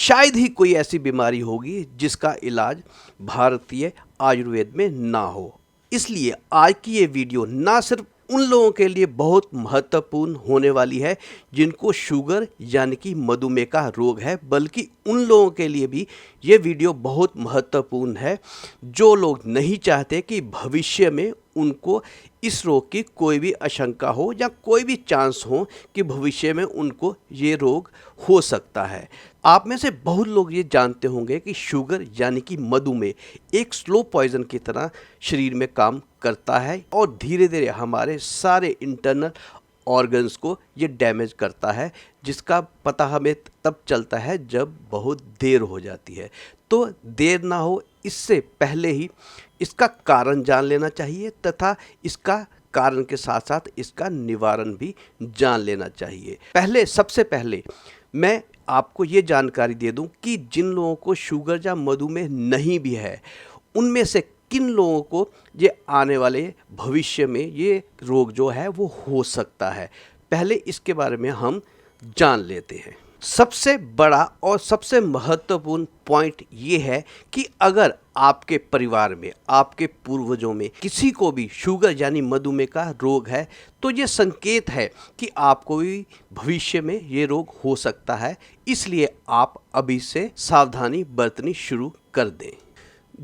शायद ही कोई ऐसी बीमारी होगी जिसका इलाज भारतीय आयुर्वेद में ना हो। इसलिए आज की ये वीडियो ना सिर्फ उन लोगों के लिए बहुत महत्वपूर्ण होने वाली है जिनको शुगर यानी कि मधुमेह का रोग है, बल्कि उन लोगों के लिए भी ये वीडियो बहुत महत्वपूर्ण है जो लोग नहीं चाहते कि भविष्य में उनको इस रोग की कोई भी आशंका हो या कोई भी चांस हो कि भविष्य में उनको ये रोग हो सकता है। आप में से बहुत लोग ये जानते होंगे कि शुगर यानी कि मधुमेह एक स्लो पॉइजन की तरह शरीर में काम करता है और धीरे धीरे हमारे सारे इंटरनल ऑर्गन्स को ये डैमेज करता है, जिसका पता हमें तब चलता है जब बहुत देर हो जाती है। तो देर ना हो इससे पहले ही इसका कारण जान लेना चाहिए तथा इसका कारण के साथ साथ इसका निवारण भी जान लेना चाहिए। सबसे पहले मैं आपको ये जानकारी दे दूं कि जिन लोगों को शुगर या मधुमेह नहीं भी है, उनमें से किन लोगों को ये आने वाले भविष्य में ये रोग जो है वो हो सकता है। पहले इसके बारे में हम जान लेते हैं। सबसे बड़ा और सबसे महत्वपूर्ण पॉइंट ये है कि अगर आपके परिवार में, आपके पूर्वजों में किसी को भी शुगर यानी मधुमेह का रोग है तो ये संकेत है कि आपको भी भविष्य में ये रोग हो सकता है। इसलिए आप अभी से सावधानी बरतनी शुरू कर दें।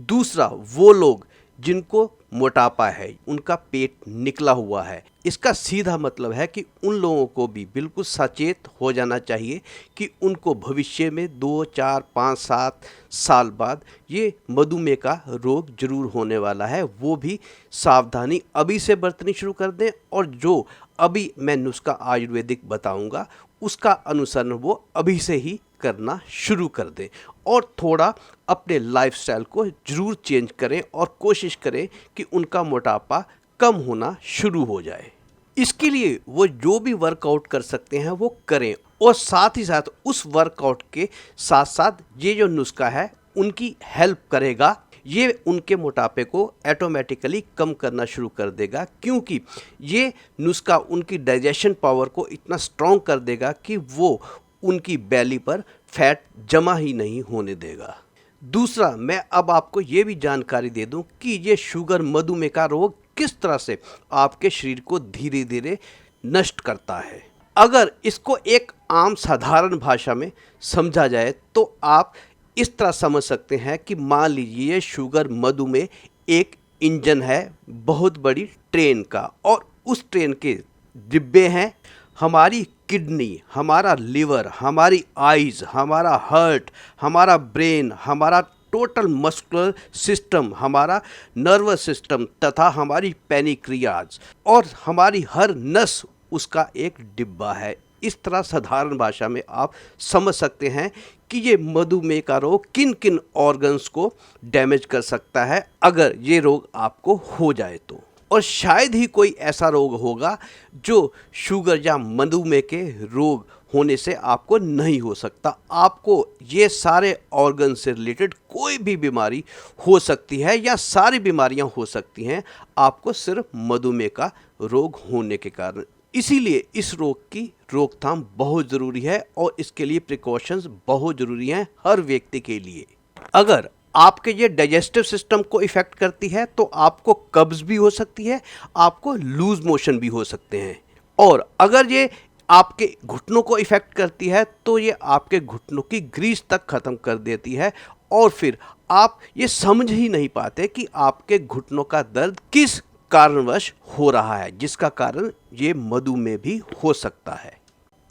दूसरा, वो लोग जिनको मोटापा है, उनका पेट निकला हुआ है, इसका सीधा मतलब है कि उन लोगों को भी बिल्कुल सचेत हो जाना चाहिए कि उनको भविष्य में 2, 4, 5, 7 साल बाद ये मधुमेह का रोग जरूर होने वाला है। वो भी सावधानी अभी से बरतनी शुरू कर दें और जो अभी मैं नुस्खा आयुर्वेदिक बताऊंगा उसका अनुसरण वो अभी से ही करना शुरू कर दें और थोड़ा अपने लाइफस्टाइल को ज़रूर चेंज करें और कोशिश करें कि उनका मोटापा कम होना शुरू हो जाए। इसके लिए वो जो भी वर्कआउट कर सकते हैं वो करें और साथ ही साथ उस वर्कआउट के साथ साथ ये जो नुस्खा है उनकी हेल्प करेगा। ये उनके मोटापे को ऑटोमेटिकली कम करना शुरू कर देगा, क्योंकि ये नुस्खा उनकी डाइजेशन पावर को इतना स्ट्रॉन्ग कर देगा कि वो उनकी बैली पर फैट जमा ही नहीं होने देगा। दूसरा, मैं अब आपको ये भी जानकारी दे दूं कि ये शुगर मधुमेह का रोग किस तरह से आपके शरीर को धीरे धीरे नष्ट करता है। अगर इसको एक आम साधारण भाषा में समझा जाए तो आप इस तरह समझ सकते हैं कि मान लीजिए ये शुगर मधुमेह एक इंजन है बहुत बड़ी ट्रेन का, और उस ट्रेन के डिब्बे हैं हमारी किडनी, हमारा लिवर, हमारी आइज़, हमारा हार्ट, हमारा ब्रेन, हमारा टोटल मस्कुलर सिस्टम, हमारा नर्वस सिस्टम तथा हमारी पैनिक्रियाज और हमारी हर नस उसका एक डिब्बा है। इस तरह साधारण भाषा में आप समझ सकते हैं कि ये मधुमेह का रोग किन किन ऑर्गन्स को डैमेज कर सकता है अगर ये रोग आपको हो जाए तो। और शायद ही कोई ऐसा रोग होगा जो शुगर या मधुमेह के रोग होने से आपको नहीं हो सकता। आपको ये सारे ऑर्गन से रिलेटेड कोई भी बीमारी हो सकती है या सारी बीमारियां हो सकती हैं आपको सिर्फ मधुमेह का रोग होने के कारण। इसीलिए इस रोग की रोकथाम बहुत ज़रूरी है और इसके लिए प्रिकॉशंस बहुत ज़रूरी हैं हर व्यक्ति के लिए। अगर आपके ये डाइजेस्टिव सिस्टम को इफ़ेक्ट करती है तो आपको कब्ज़ भी हो सकती है, आपको लूज मोशन भी हो सकते हैं, और अगर ये आपके घुटनों को इफ़ेक्ट करती है तो ये आपके घुटनों की ग्रीस तक ख़त्म कर देती है और फिर आप ये समझ ही नहीं पाते कि आपके घुटनों का दर्द किस कारणवश हो रहा है, जिसका कारण ये मधुमेह भी हो सकता है।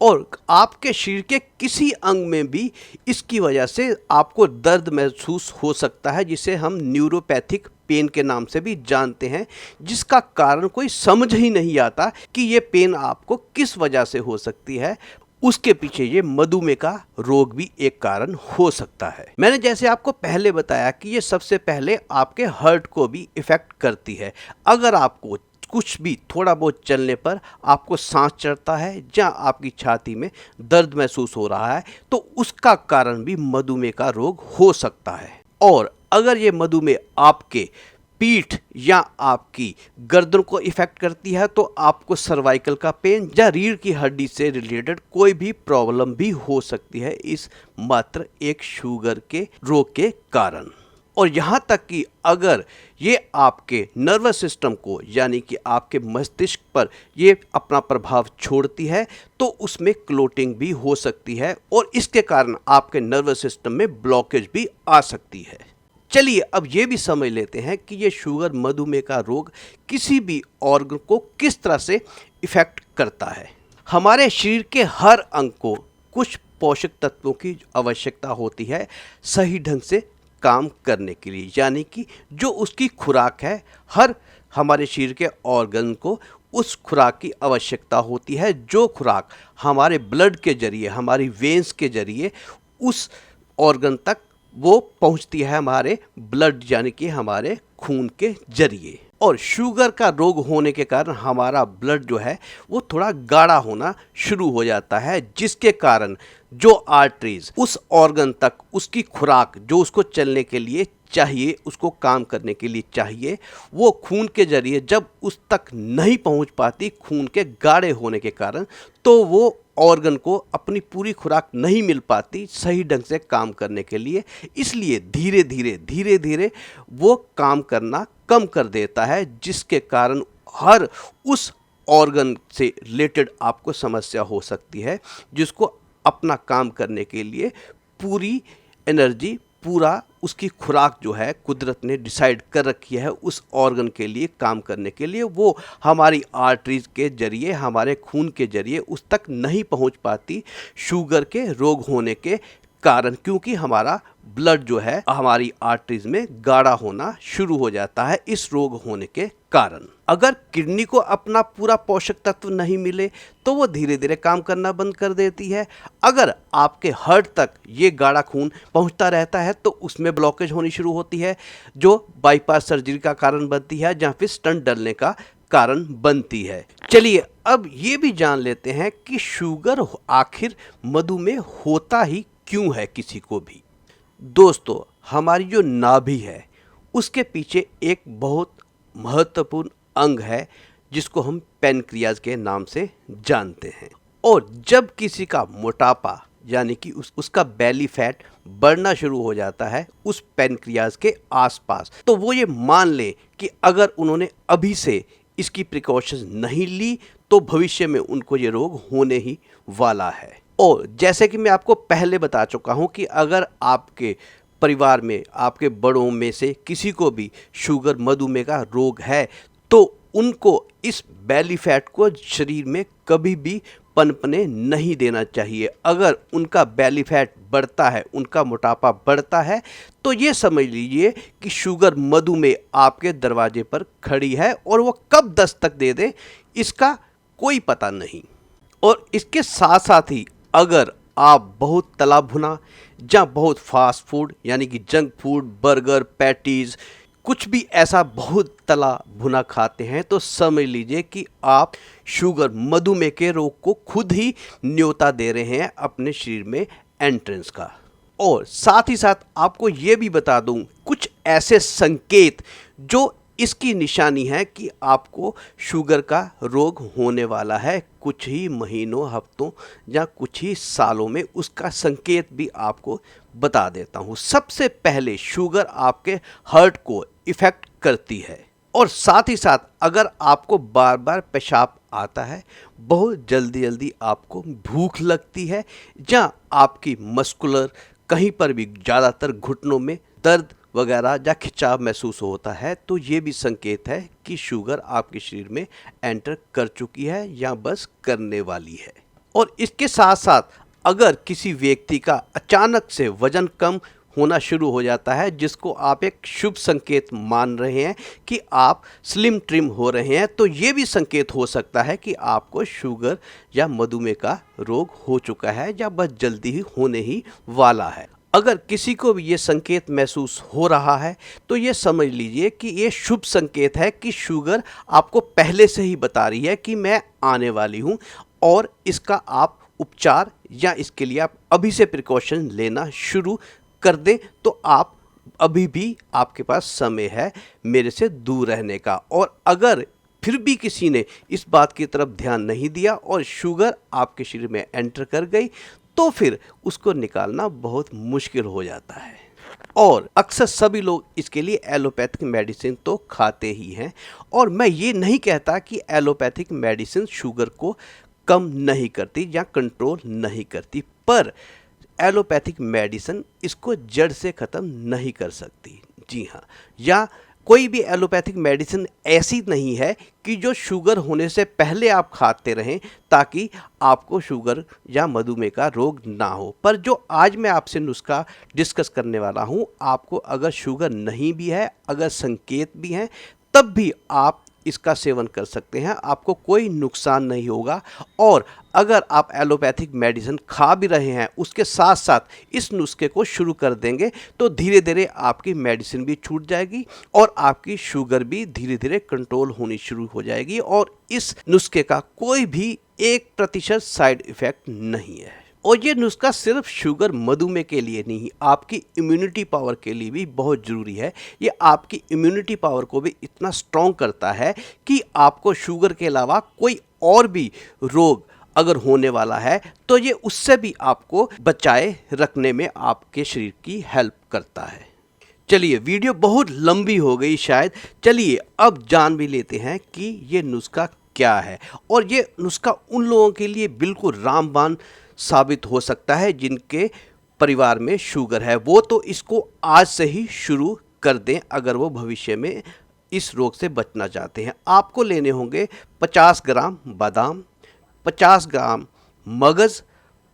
और आपके शरीर के किसी अंग में भी इसकी वजह से आपको दर्द महसूस हो सकता है, जिसे हम न्यूरोपैथिक पेन के नाम से भी जानते हैं, जिसका कारण कोई समझ ही नहीं आता कि ये पेन आपको किस वजह से हो सकती है। उसके पीछे ये मधुमेह का रोग भी एक कारण हो सकता है। मैंने जैसे आपको पहले बताया कि ये सबसे पहले आपके हार्ट को भी इफ़ेक्ट करती है। अगर आपको कुछ भी थोड़ा बहुत चलने पर आपको सांस चढ़ता है या आपकी छाती में दर्द महसूस हो रहा है तो उसका कारण भी मधुमेह का रोग हो सकता है। और अगर ये मधुमेह आपके पीठ या आपकी गर्दन को इफेक्ट करती है तो आपको सर्वाइकल का पेन या रीढ़ की हड्डी से रिलेटेड कोई भी प्रॉब्लम भी हो सकती है इस मात्र एक शुगर के रोग के कारण। और यहाँ तक कि अगर ये आपके नर्वस सिस्टम को यानी कि आपके मस्तिष्क पर ये अपना प्रभाव छोड़ती है तो उसमें क्लोटिंग भी हो सकती है और इसके कारण आपके नर्वस सिस्टम में ब्लॉकेज भी आ सकती है। चलिए अब ये भी समझ लेते हैं कि ये शुगर मधुमेह का रोग किसी भी ऑर्गन को किस तरह से इफेक्ट करता है। हमारे शरीर के हर अंग को कुछ पोषक तत्वों की आवश्यकता होती है सही ढंग से काम करने के लिए, यानी कि जो उसकी खुराक है हर हमारे शरीर के ऑर्गन को उस खुराक की आवश्यकता होती है जो खुराक हमारे ब्लड के जरिए हमारी वेंस के जरिए उस ऑर्गन तक वो पहुंचती है हमारे ब्लड यानी कि हमारे खून के जरिए। और शुगर का रोग होने के कारण हमारा ब्लड जो है वो थोड़ा गाढ़ा होना शुरू हो जाता है जिसके कारण जो आर्टरीज उस ऑर्गन तक उसकी खुराक जो उसको चलने के लिए चाहिए उसको काम करने के लिए चाहिए वो खून के जरिए जब उस तक नहीं पहुंच पाती खून के गाढ़े होने के कारण तो वो ऑर्गन को अपनी पूरी खुराक नहीं मिल पाती सही ढंग से काम करने के लिए, इसलिए धीरे धीरे वो काम करना कम कर देता है जिसके कारण हर उस ऑर्गन से रिलेटेड आपको समस्या हो सकती है जिसको अपना काम करने के लिए पूरी एनर्जी पूरा उसकी खुराक जो है कुदरत ने डिसाइड कर रखी है उस ऑर्गन के लिए काम करने के लिए वो हमारी आर्टरीज के जरिए हमारे खून के जरिए उस तक नहीं पहुंच पाती शुगर के रोग होने के कारण, क्योंकि हमारा ब्लड जो है हमारी आर्टरीज में गाढ़ा होना शुरू हो जाता है इस रोग होने के कारण। अगर किडनी को अपना पूरा पोषक तत्व नहीं मिले तो वो धीरे धीरे काम करना बंद कर देती है। अगर आपके हार्ट तक ये गाढ़ा खून पहुंचता रहता है तो उसमें ब्लॉकेज होनी शुरू होती है जो बाईपास सर्जरी का कारण बनती है या फिर स्टंट डलने का कारण बनती है। चलिए अब ये भी जान लेते हैं कि शुगर आखिर मधुमेह होता ही क्यों है किसी को भी। दोस्तों हमारी जो नाभि है उसके पीछे एक बहुत महत्वपूर्ण अंग है जिसको हम पैनक्रियाज के नाम से जानते हैं, और जब किसी का मोटापा यानी कि उसका बेली फैट बढ़ना शुरू हो जाता है उस पैनक्रियाज के आसपास तो वो ये मान ले कि अगर उन्होंने अभी से इसकी प्रिकॉशंस नहीं ली तो भविष्य में उनको ये रोग होने ही वाला है। और जैसे कि मैं आपको पहले बता चुका हूं कि अगर आपके परिवार में आपके बड़ों में से किसी को भी शुगर मधुमेह का रोग है तो उनको इस बेली फैट को शरीर में कभी भी पनपने नहीं देना चाहिए। अगर उनका बेली फैट बढ़ता है उनका मोटापा बढ़ता है तो ये समझ लीजिए कि शुगर मधुमेह आपके दरवाजे पर खड़ी है और वो कब दस्तक दे दे इसका कोई पता नहीं। और इसके साथ साथ ही अगर आप बहुत तला भुना या बहुत फास्ट फूड यानी कि जंक फूड बर्गर पैटीज़ कुछ भी ऐसा बहुत तला भुना खाते हैं तो समझ लीजिए कि आप शुगर मधुमेह के रोग को खुद ही न्योता दे रहे हैं अपने शरीर में एंट्रेंस का। और साथ ही साथ आपको ये भी बता दूं कुछ ऐसे संकेत जो इसकी निशानी है कि आपको शुगर का रोग होने वाला है कुछ ही महीनों हफ्तों या कुछ ही सालों में, उसका संकेत भी आपको बता देता हूँ। सबसे पहले शुगर आपके हार्ट को इफ़ेक्ट करती है और साथ ही साथ अगर आपको बार बार पेशाब आता है, बहुत जल्दी आपको भूख लगती है या आपकी मस्कुलर कहीं पर भी ज़्यादातर घुटनों में दर्द वगैरह या खिंचाव महसूस होता है तो ये भी संकेत है कि शुगर आपके शरीर में एंटर कर चुकी है या बस करने वाली है। और इसके साथ साथ अगर किसी व्यक्ति का अचानक से वजन कम होना शुरू हो जाता है जिसको आप एक शुभ संकेत मान रहे हैं कि आप स्लिम ट्रिम हो रहे हैं तो ये भी संकेत हो सकता है कि आपको शुगर या मधुमेह का रोग हो चुका है या बस जल्दी ही होने ही वाला है। अगर किसी को भी ये संकेत महसूस हो रहा है तो ये समझ लीजिए कि ये शुभ संकेत है कि शुगर आपको पहले से ही बता रही है कि मैं आने वाली हूँ और इसका आप उपचार या इसके लिए आप अभी से प्रिकॉशन लेना शुरू कर दें तो आप अभी भी आपके पास समय है मेरे से दूर रहने का। और अगर फिर भी किसी ने इस बात की तरफ ध्यान नहीं दिया और शुगर आपके शरीर में एंटर कर गई, तो फिर उसको निकालना बहुत मुश्किल हो जाता है। और अक्सर सभी लोग इसके लिए एलोपैथिक मेडिसिन तो खाते ही हैं। और मैं ये नहीं कहता कि एलोपैथिक मेडिसिन शुगर को कम नहीं करती या कंट्रोल नहीं करती, पर एलोपैथिक मेडिसिन इसको जड़ से ख़त्म नहीं कर सकती। जी हाँ, या कोई भी एलोपैथिक मेडिसिन ऐसी नहीं है कि जो शुगर होने से पहले आप खाते रहें ताकि आपको शुगर या मधुमेह का रोग ना हो। पर जो आज मैं आपसे नुस्खा डिस्कस करने वाला हूँ, आपको अगर शुगर नहीं भी है, अगर संकेत भी हैं, तब भी आप इसका सेवन कर सकते हैं, आपको कोई नुकसान नहीं होगा। और अगर आप एलोपैथिक मेडिसिन खा भी रहे हैं, उसके साथ साथ इस नुस्खे को शुरू कर देंगे, तो धीरे धीरे आपकी मेडिसिन भी छूट जाएगी और आपकी शुगर भी धीरे धीरे कंट्रोल होनी शुरू हो जाएगी। और इस नुस्खे का कोई भी 1% साइड इफ़ेक्ट नहीं है। और ये नुस्खा सिर्फ शुगर मधुमेह के लिए नहीं, आपकी इम्यूनिटी पावर के लिए भी बहुत ज़रूरी है। ये आपकी इम्यूनिटी पावर को भी इतना स्ट्रॉन्ग करता है कि आपको शुगर के अलावा कोई और भी रोग अगर होने वाला है तो ये उससे भी आपको बचाए रखने में आपके शरीर की हेल्प करता है। चलिए, वीडियो बहुत लंबी हो गई शायद, चलिए अब जान भी लेते हैं कि ये नुस्खा क्या है। और ये नुस्खा उन लोगों के लिए बिल्कुल रामबाण साबित हो सकता है जिनके परिवार में शुगर है। वो तो इसको आज से ही शुरू कर दें अगर वो भविष्य में इस रोग से बचना चाहते हैं। आपको लेने होंगे 50 ग्राम बादाम, 50 ग्राम मगज़,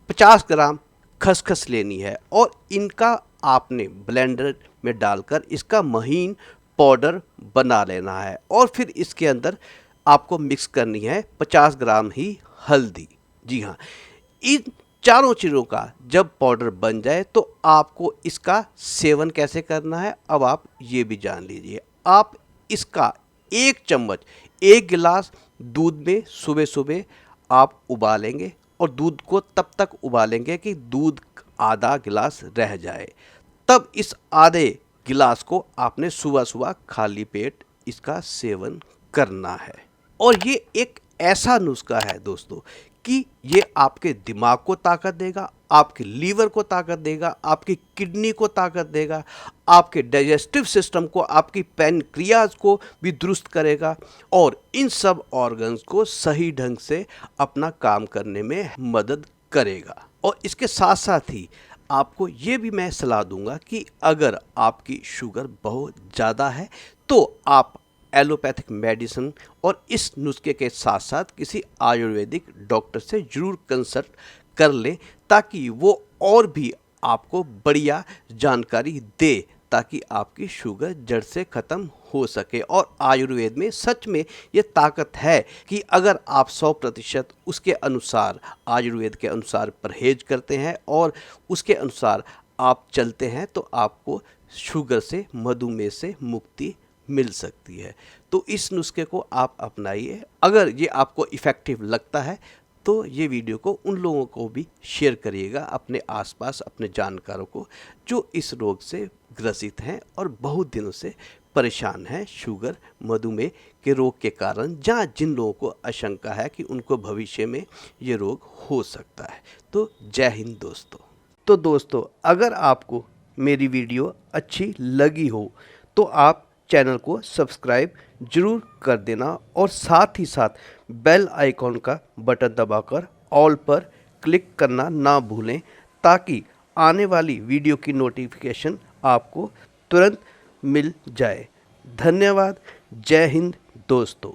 50 ग्राम खसखस लेनी है और इनका आपने ब्लेंडर में डालकर इसका महीन पाउडर बना लेना है। और फिर इसके अंदर आपको मिक्स करनी है 50 ग्राम ही हल्दी। जी हाँ, इन चारों चीज़ों का जब पाउडर बन जाए तो आपको इसका सेवन कैसे करना है अब आप ये भी जान लीजिए। आप इसका 1 चम्मच 1 गिलास दूध में सुबह सुबह आप उबालेंगे और दूध को तब तक उबालेंगे कि दूध आधा गिलास रह जाए। तब इस आधे गिलास को आपने सुबह सुबह खाली पेट इसका सेवन करना है। और ये एक ऐसा नुस्खा है दोस्तों कि ये आपके दिमाग को ताकत देगा, आपके लीवर को ताकत देगा, आपकी किडनी को ताकत देगा, आपके डाइजेस्टिव सिस्टम को, आपकी पैनक्रियाज को भी दुरुस्त करेगा और इन सब ऑर्गन्स को सही ढंग से अपना काम करने में मदद करेगा। और इसके साथ साथ ही आपको ये भी मैं सलाह दूंगा कि अगर आपकी शुगर बहुत ज़्यादा है तो आप एलोपैथिक मेडिसिन और इस नुस्खे के साथ साथ किसी आयुर्वेदिक डॉक्टर से ज़रूर कंसल्ट कर लें ताकि वो और भी आपको बढ़िया जानकारी दे ताकि आपकी शुगर जड़ से ख़त्म हो सके। और आयुर्वेद में सच में ये ताकत है कि अगर आप 100% उसके अनुसार आयुर्वेद के अनुसार परहेज करते हैं और उसके अनुसार आप चलते हैं तो आपको शुगर से, मधुमेह से मुक्ति मिल सकती है। तो इस नुस्खे को आप अपनाइए। अगर ये आपको इफ़ेक्टिव लगता है तो ये वीडियो को उन लोगों को भी शेयर करिएगा, अपने आसपास अपने जानकारों को जो इस रोग से ग्रसित हैं और बहुत दिनों से परेशान हैं शुगर मधुमेह के रोग के कारण, जहाँ जिन लोगों को आशंका है कि उनको भविष्य में ये रोग हो सकता है। तो जय हिंद दोस्तों। तो दोस्तों, अगर आपको मेरी वीडियो अच्छी लगी हो तो आप चैनल को सब्सक्राइब जरूर कर देना और साथ ही साथ बेल आइकॉन का बटन दबाकर ऑल पर क्लिक करना ना भूलें ताकि आने वाली वीडियो की नोटिफिकेशन आपको तुरंत मिल जाए। धन्यवाद। जय हिंद दोस्तों।